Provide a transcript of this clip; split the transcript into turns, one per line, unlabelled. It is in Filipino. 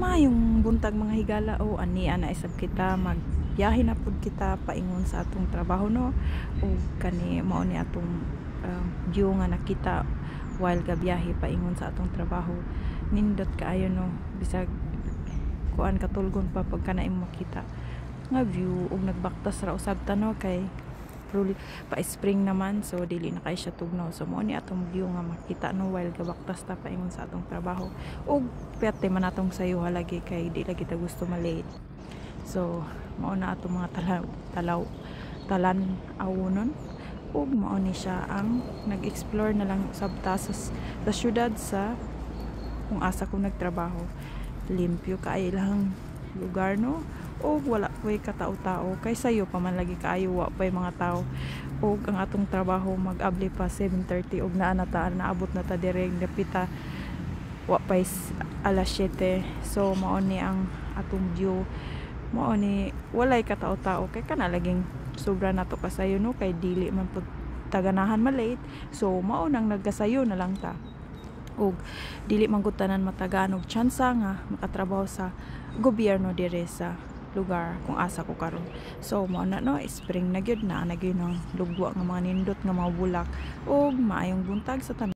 Maayong buntag mga higala o ani ana isab kita magbiyahe na pud kita paingon sa atong trabaho no o kani mao ni atong view nga nakita while gabiyahe paingon sa atong trabaho. Nindot kaayo no bisag kuan katulgon pa pagka na imo makita nga view ug nagbaktas ra usab ta no kay pa spring naman so dili na kay siya tugnaw, so mo ni atong view nga makita no while gabaktas ta paingon sa atong trabaho ug perte man atong sayo halagi kay di lagi ta gusto malate. So mao na atong mga talan awonon ug mao ni siya ang nag-explore na lang usab ta sa syudad sa kung asa ko nagtrabaho. Limpyo kaayo lang lugar no og wala ko'y katao-tao kay sayo pa man lagi kaayo wa pa'y mga tao og ang atong trabaho mag-abli pa 7:30 og naa na ta naabot na ta direng dapita wa pa'y alas 7. So mao ni ang atong view, mao ni walay katao-tao kay kana laging sobra nato kasayo no kay dili man pud taganahan malate, so mao nang nagkasayo na lang ta og dili man gud tanan matagaan og tsansa nga makatrabaho sa gobyerno dire sa lugar kung asa ko karon. So mao na no, spring na gyud na gyud ang lugwa nga mga nindot nga mga bulak ug maayong buntag sa tanan.